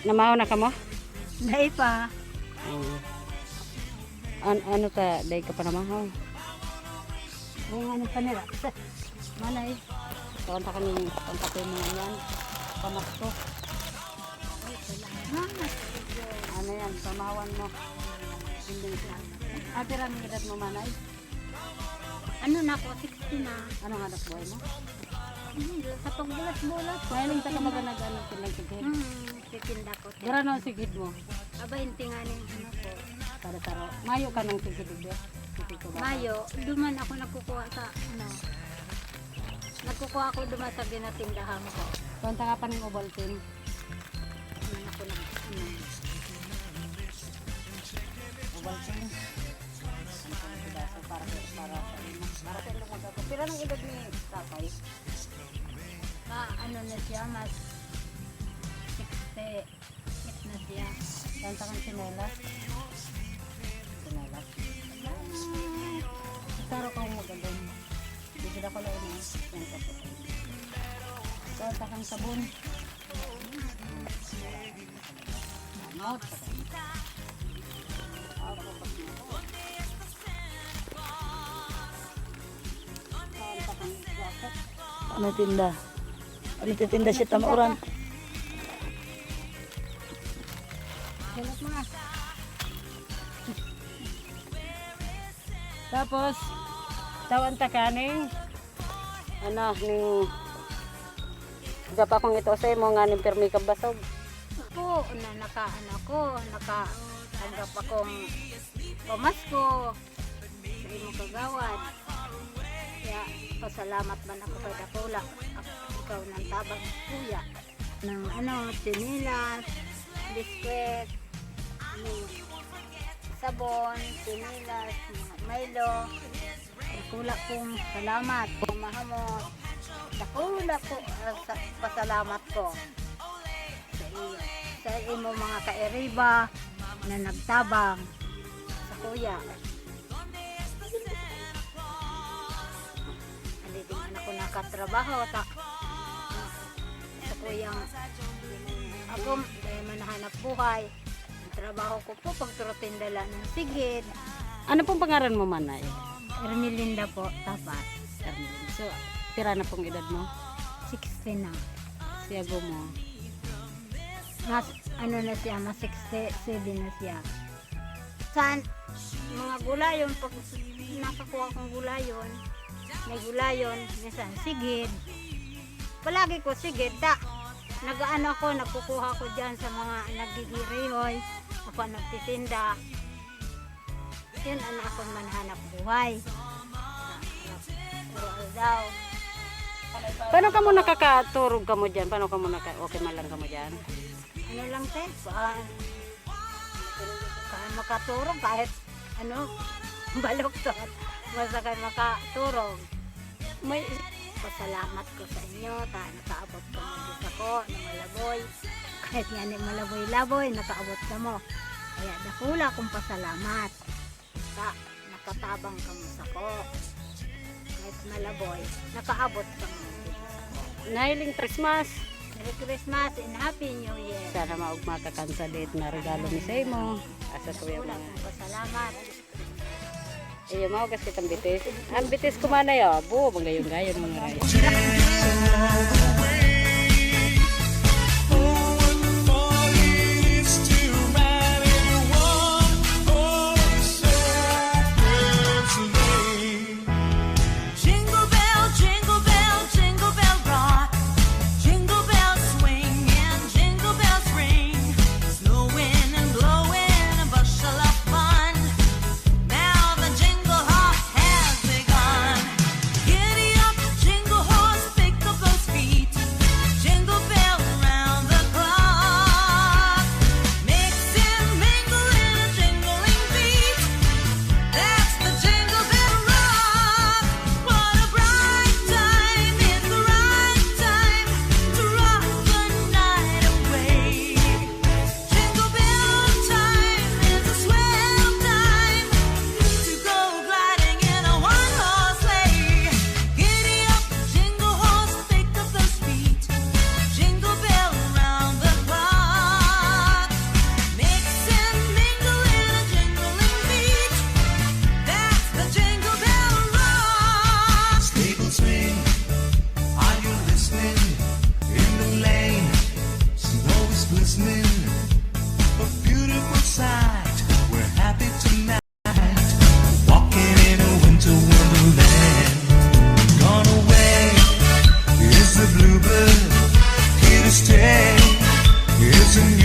Namahaw na ka mo? Dahil pa. Ano ta, day ka pa namahaw? Kung ano pa nila. Manay. Kanta ka ni kontakin mo yan. Pamasko. Ano yan, pamahawan mo. Hindi ka. Ate ram edad mo manay? Ano na ako, 60 na. Ano nga anak buhay mo? Sa pagbulat-bulat. Ngayon ka ka magana-gano kilang sigid. Titinda ko. Gara no sigid mo. Aba, hindi nga rin ano ko. Para taro. Mayo ka ng sigid ba? Sigid ko ba? Mayo, duman ako nagkukuha sa ano. Nagkukuha ako duman sa ginatindahan ko. Kanta ka pa ng Ovaltine. Duman ako nag Ovaltine. Para sa ilong mo. Pero nang edad ni tatay? ano na siya, mas 60 na siya. Kanta kang sinelas. Sinelas. Saro ka mo magandang. Bigyan ako lang yun. Yan ka po. Kanta kang sabon. Ano? Ano tinda? Ano titinda siya tamuran? Galat mo nga. Tapos, tawan ta kaning ano, ning pa kong ito sa imo nga ning permi ka basog. Ako, nakatanggap akong pamasko sa imong kagawad. Kaya, pasalamat man ako kay Dakula. Ikaw ng tabang kuya. Ng sinilas, biskwit, sabon, sinilas, Milo. Dakula kong salamat. Mahamot. Dakula ko pasalamat ko. Sa imo mga kaeriba na nagtabang sa kuya. Hindi man ako nakatrabaho sa kuyang ako manahanap buhay. Ang trabaho ko po pagturotindala ng sigid. Ano pong pangaran mo manay? Ermelinda po, tapat. So, pira na pong edad mo? 60 na. Siyago mo. Mas na siya, mas 67 na siya. Saan mga gulayon, pag nakakuha kong gulayon, may gulayon, minsan sigid. Palagi ko sigid, nagaano ako, nagkukuha ko dyan sa mga nagigirihoy, ako nagtitinda. Yun ano akong manhanap buhay. Puro daw. Paano ka mo nakakaturog ka mo dyan? Paano ka mo okay man lang ka mo dyan? Ano lang te, kahit makaturog, kahit baloktot, basta kayo makaturog. May pasalamat ko sa inyo, nakaabot ka mo dito ako, na malaboy. Kahit nga ni malaboy-laboy, nakaabot ka mo. Kaya dakula kong pasalamat. Nakatabang ka mo sa ko. Kahit malaboy, nakaabot ka mo dito ako. Nahiling Christmas. Merry Christmas and Happy New Year. Sana maugma ka kansa date na regalo ni sa imo. Asa kuya Dakula mga. kong pasalamat. Iyo mao gas kitang bitis. Ang bitis ko man ayo, bu magayon-gayon mga ray. Giddy up, jingle horse, pick up those feet. Listen